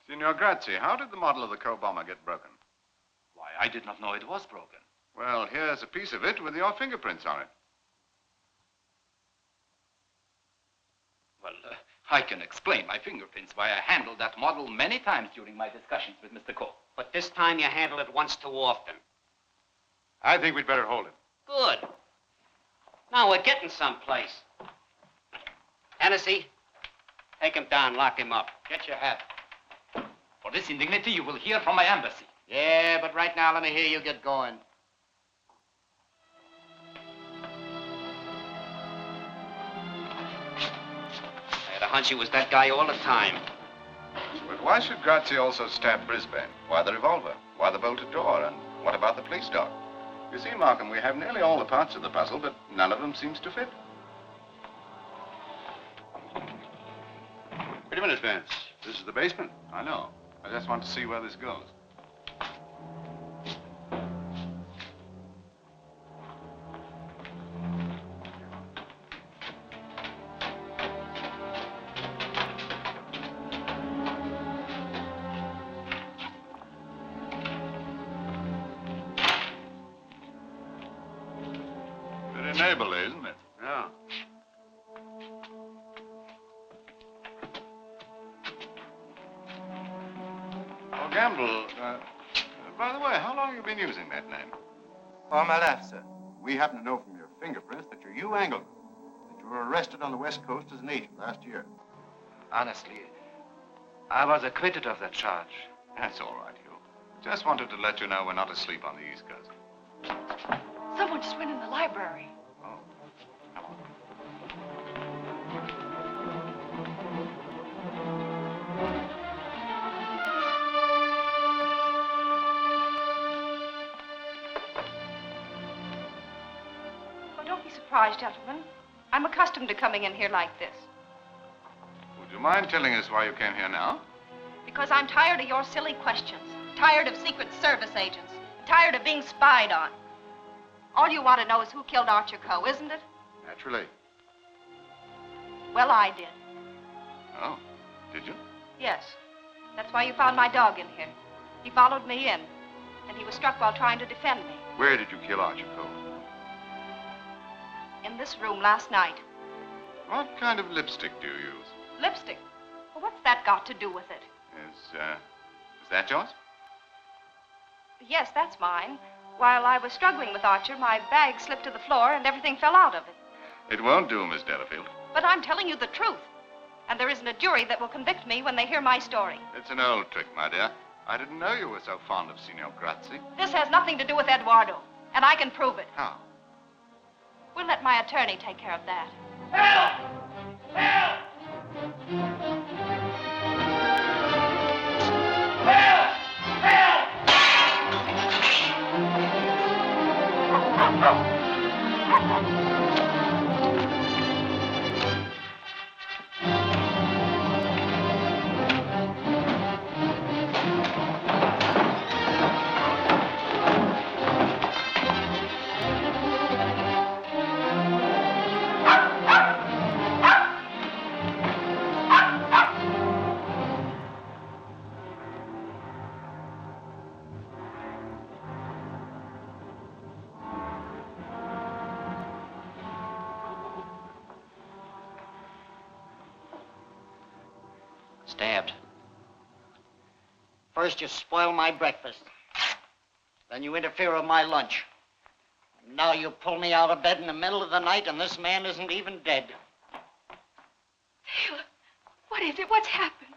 Signor Grazzi, how did the model of the Coe bomber get broken? Why, I did not know it was broken. Well, here's a piece of it with your fingerprints on it. Well, I can explain my fingerprints why I handled that model many times during my discussions with Mr. Coe. But this time you handled it once too often. I think we'd better hold him. Good. Now we're getting someplace. Hennessy, take him down, lock him up. Get your hat. For this indignity, you will hear from my embassy. Yeah, but right now let me hear you get going. I had a hunch he was that guy all the time. But why should Grazzi also stab Brisbane? Why the revolver? Why the bolted door? And what about the police dog? You see, Markham, we have nearly all the parts of the puzzle, but none of them seems to fit. Wait a minute, Vance. This is the basement. I know. I just want to see where this goes. Very neighborly, isn't it? Yeah. Oh, Gamble, by the way, how long have you been using that name? All my life, sir. We happen to know from your fingerprints that you're Hugh Angleman, that you were arrested on the West Coast as an agent last year. Honestly, I was acquitted of that charge. That's all right, Hugh. Just wanted to let you know we're not asleep on the East Coast. Someone just went in the library. Oh, come on. Oh, don't be surprised, gentlemen. I'm accustomed to coming in here like this. Would you mind telling us why you came here now? Because I'm tired of your silly questions. Tired of Secret Service agents. Tired of being spied on. All you want to know is who killed Archer Coe, isn't it? Naturally. Well, I did. Oh, did you? Yes. That's why you found my dog in here. He followed me in, and he was struck while trying to defend me. Where did you kill Archer Coe? In this room last night. What kind of lipstick do you use? Lipstick? Well, what's that got to do with it? Is that yours? Yes, that's mine. While I was struggling with Archer, my bag slipped to the floor and everything fell out of it. It won't do, Miss Delafield. But I'm telling you the truth. And there isn't a jury that will convict me when they hear my story. It's an old trick, my dear. I didn't know you were so fond of Signor Grazzi. This has nothing to do with Eduardo, and I can prove it. How? We'll let my attorney take care of that. Help! Help! Stabbed. First you spoil my breakfast. Then you interfere with my lunch. Now you pull me out of bed in the middle of the night, and this man isn't even dead. Taylor, what is it? What's happened?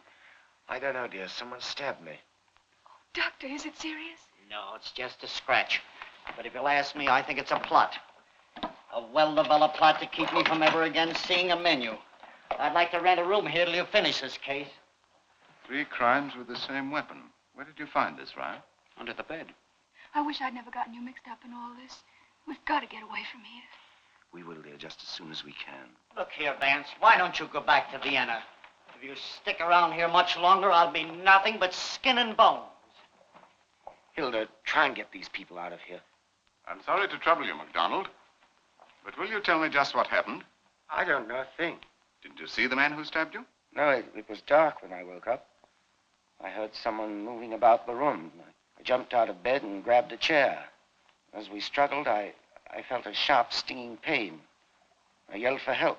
I don't know, dear. Someone stabbed me. Doctor, is it serious? No, it's just a scratch. But if you'll ask me, I think it's a plot. A well-developed plot to keep me from ever again seeing a menu. I'd like to rent a room here till you finish this case. 3 crimes with the same weapon. Where did you find this, Ryan? Under the bed. I wish I'd never gotten you mixed up in all this. We've got to get away from here. We will, dear, just as soon as we can. Look here, Vance. Why don't you go back to Vienna? If you stick around here much longer, I'll be nothing but skin and bones. Hilda, try and get these people out of here. I'm sorry to trouble you, MacDonald. But will you tell me just what happened? I don't know a thing. Didn't you see the man who stabbed you? No, it was dark when I woke up. I heard someone moving about the room. I jumped out of bed and grabbed a chair. As we struggled, I felt a sharp, stinging pain. I yelled for help.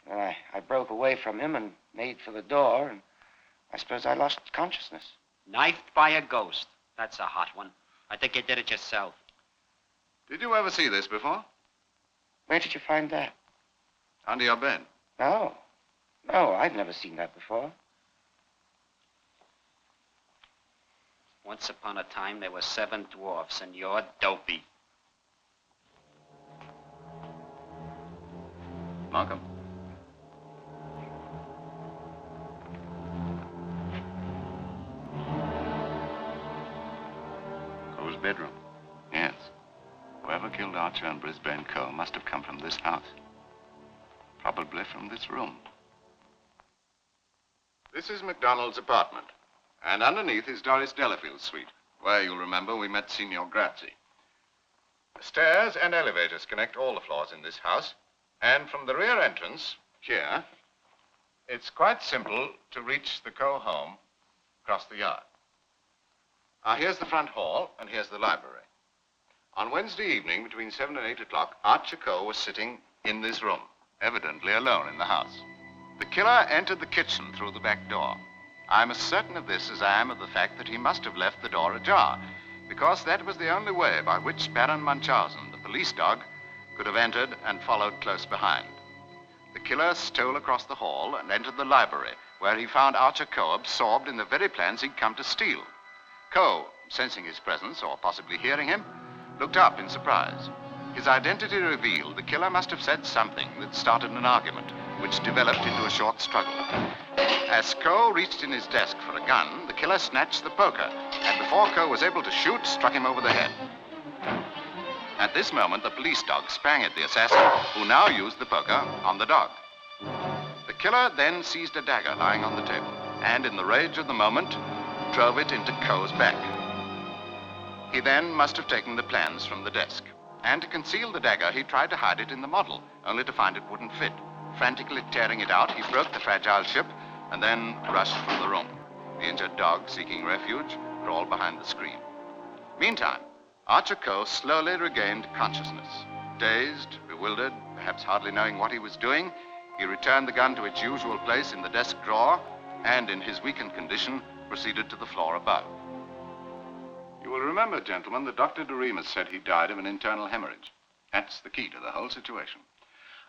And I broke away from him and made for the door, and I suppose I lost consciousness. Knifed by a ghost. That's a hot one. I think you did it yourself. Did you ever see this before? Where did you find that? Under your bed. No, I'd never seen that before. Once upon a time, there were 7 dwarfs, and you're dopey. Malcolm. Coe's bedroom. Yes. Whoever killed Archer and Brisbane Coe must have come from this house. Probably from this room. This is MacDonald's apartment. And underneath is Doris Delafield's suite, where you'll remember we met Signor Grazzi. The stairs and elevators connect all the floors in this house. And from the rear entrance, here, it's quite simple to reach the Coe home across the yard. Here's the front hall, and here's the library. On Wednesday evening, between 7 and 8 o'clock, Archer Coe was sitting in this room, evidently alone in the house. The killer entered the kitchen through the back door. I'm as certain of this as I am of the fact that he must have left the door ajar, because that was the only way by which Baron Munchausen, the police dog, could have entered and followed close behind. The killer stole across the hall and entered the library, where he found Archer Coe absorbed in the very plans he'd come to steal. Coe, sensing his presence, or possibly hearing him, looked up in surprise. His identity revealed, the killer must have said something that started an argument, which developed into a short struggle. As Coe reached in his desk for a gun, the killer snatched the poker, and before Coe was able to shoot, struck him over the head. At this moment, the police dog sprang at the assassin, who now used the poker on the dog. The killer then seized a dagger lying on the table, and in the rage of the moment, drove it into Coe's back. He then must have taken the plans from the desk, and to conceal the dagger, he tried to hide it in the model, only to find it wouldn't fit. Frantically tearing it out, he broke the fragile ship, and then rushed from the room. The injured dog, seeking refuge, crawled behind the screen. Meantime, Archer Coe slowly regained consciousness. Dazed, bewildered, perhaps hardly knowing what he was doing, he returned the gun to its usual place in the desk drawer, and in his weakened condition, proceeded to the floor above. You will remember, gentlemen, that Dr. Doremus said he died of an internal hemorrhage. That's the key to the whole situation.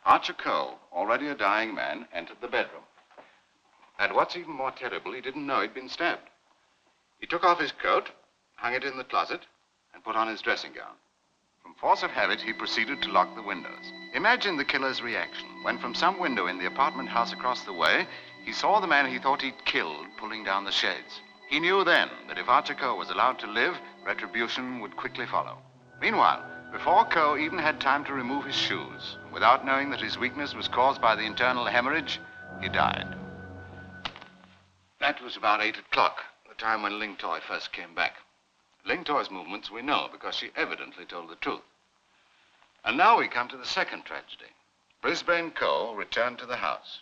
Archer Coe, already a dying man, entered the bedroom. And what's even more terrible, he didn't know he'd been stabbed. He took off his coat, hung it in the closet, and put on his dressing gown. From force of habit, he proceeded to lock the windows. Imagine the killer's reaction when from some window in the apartment house across the way, he saw the man he thought he'd killed pulling down the shades. He knew then that if Archer Coe was allowed to live, retribution would quickly follow. Meanwhile, before Coe even had time to remove his shoes, without knowing that his weakness was caused by the internal hemorrhage, he died. That was about 8 o'clock, the time when Ling Toy first came back. Ling Toy's movements we know because she evidently told the truth. And now we come to the second tragedy. Brisbane Coe returned to the house.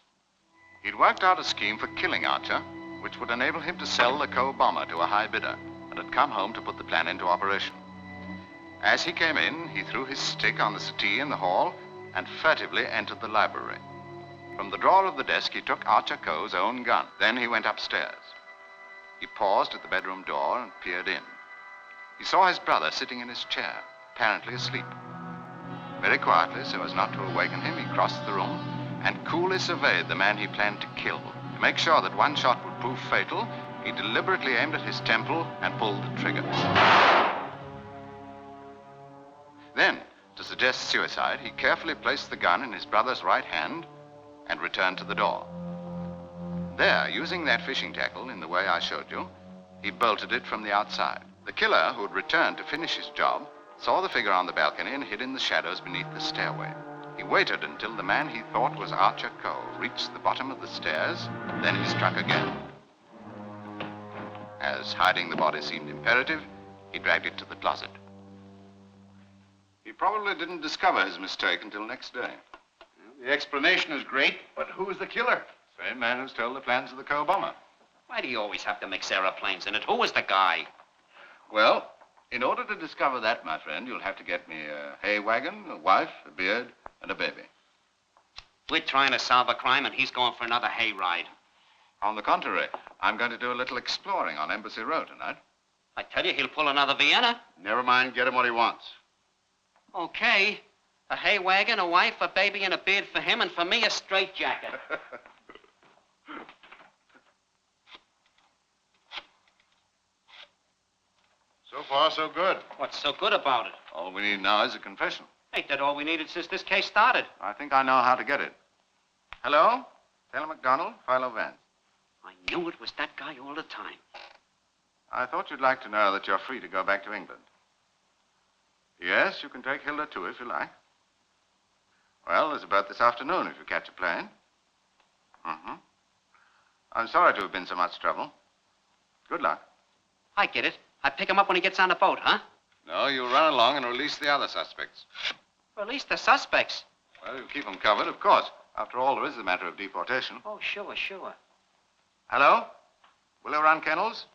He'd worked out a scheme for killing Archer, which would enable him to sell the Coe bomber to a high bidder, and had come home to put the plan into operation. As he came in, he threw his stick on the settee in the hall and furtively entered the library. From the drawer of the desk, he took Archer Coe's own gun. Then he went upstairs. He paused at the bedroom door and peered in. he saw his brother sitting in his chair, apparently asleep. Very quietly, so as not to awaken him, he crossed the room and coolly surveyed the man he planned to kill. To make sure that one shot would prove fatal, he deliberately aimed at his temple and pulled the trigger. Then, to suggest suicide, he carefully placed the gun in his brother's right hand and returned to the door. There, using that fishing tackle in the way I showed you, he bolted it from the outside. The killer, who had returned to finish his job, saw the figure on the balcony and hid in the shadows beneath the stairway. He waited until the man he thought was Archer Coe reached the bottom of the stairs, then he struck again. As hiding the body seemed imperative, he dragged it to the closet. He probably didn't discover his mistake until next day. The explanation is great, but who was the killer? Same man who stole the plans of the Coe bomber. Why do you always have to mix aeroplanes in it? Who was the guy? Well, in order to discover that, my friend, you'll have to get me a hay wagon, a wife, a beard, and a baby. We're trying to solve a crime, and he's going for another hayride. On the contrary, I'm going to do a little exploring on Embassy Road tonight. I tell you, he'll pull another Vienna. Never mind, get him what he wants. Okay. A hay wagon, a wife, a baby, and a beard for him, and for me, a straitjacket. So far, so good. What's so good about it? All we need now is a confession. Ain't that all we needed since this case started? I think I know how to get it. Hello? Taylor McDonald, Philo Vance. I knew it was that guy all the time. I thought you'd like to know that you're free to go back to England. Yes, you can take Hilda too, if you like. Well, there's a boat this afternoon if you catch a plane. I'm sorry to have been so much trouble. Good luck. I get it. I pick him up when he gets on the boat, huh? No, you run along and release the other suspects. Release the suspects. Well, you keep them covered, of course. After all, there is the matter of deportation. Oh, sure, sure. Hello? Willow Run Kennels?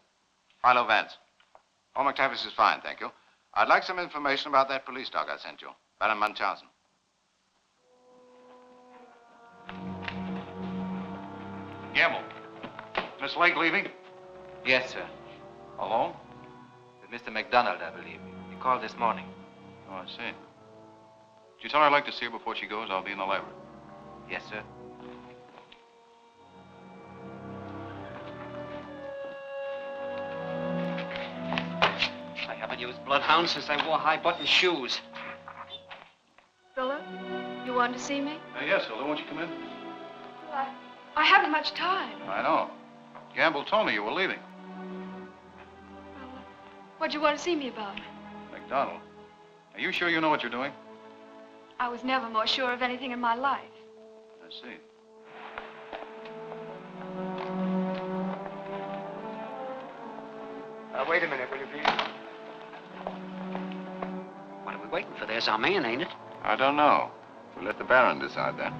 Philo Vance. Oh, McTavish is fine, thank you. I'd like some information about that police dog I sent you, Baron Munchausen. Gamble. Miss Lake leaving? Yes, sir. Alone? With Mr. McDonald, I believe. He called this morning. Oh, I see. Did you tell her I'd like to see her before she goes? I'll be in the library. Yes, sir. I haven't used bloodhounds since I wore high-button shoes. Philip, you wanted to see me? Yes, Hilda, won't you come in? Well, I haven't much time. I know. Gamble told me you were leaving. What'd you want to see me about? McDonald, are you sure you know what you're doing? I was never more sure of anything in my life. I see. Wait a minute, will you please? What are we waiting for? There's our man, ain't it? I don't know. We'll let the Baron decide that.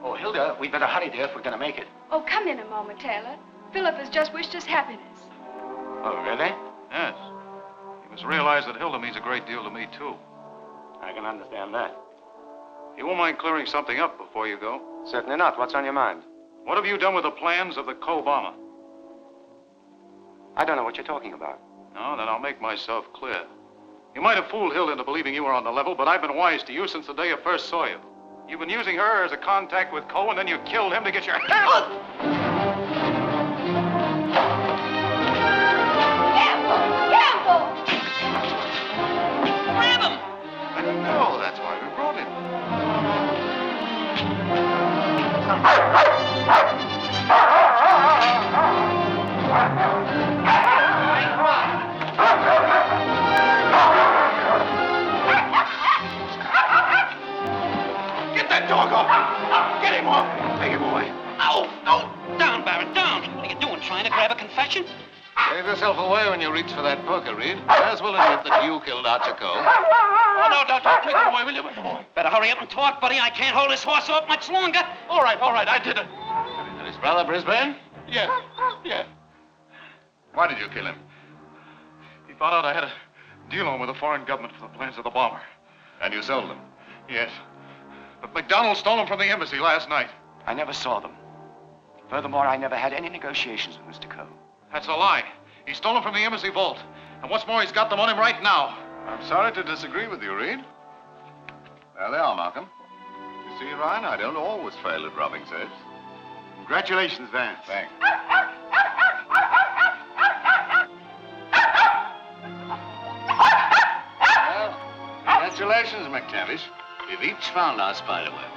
Oh, Hilda, we'd better hurry there if we're going to make it. Oh, come in a moment, Taylor. Philip has just wished us happiness. Oh, really? Yes. He must realize that Hilda means a great deal to me, too. I can understand that. You won't mind clearing something up before you go? Certainly not. What's on your mind? What have you done with the plans of the Coe bomber? I don't know what you're talking about. No, then I'll make myself clear. You might have fooled Hilda into believing you were on the level, but I've been wise to you since the day I first saw you. You've been using her as a contact with Coe, and then you killed him to get your head. Grab him! Oh, that's why we brought him. Get that dog off! Get him off! Take him away. Oh, no! Down, Baron, down! What are you doing, trying to grab a confession? Save yourself away when you reach for that poker, Reed. As well admit that you killed Archer Coe. Oh, no, don't take him away, will you? Better hurry up and talk, buddy. I can't hold this horse off much longer. All right, I did it. And his brother, Brisbane? Yeah. Why did you kill him? He found out I had a deal on with the foreign government for the plans of the bomber. And you sold them? Yes. But McDonald stole them from the embassy last night. I never saw them. Furthermore, I never had any negotiations with Mr. Coe. That's a lie. He stole them from the embassy vault. And what's more, he's got them on him right now. I'm sorry to disagree with you, Reed. There they are, Markham. You see, Ryan, I don't always fail at robbing safes. Congratulations, Vance. Thanks. Well, congratulations, McTavish. We've each found our spider web.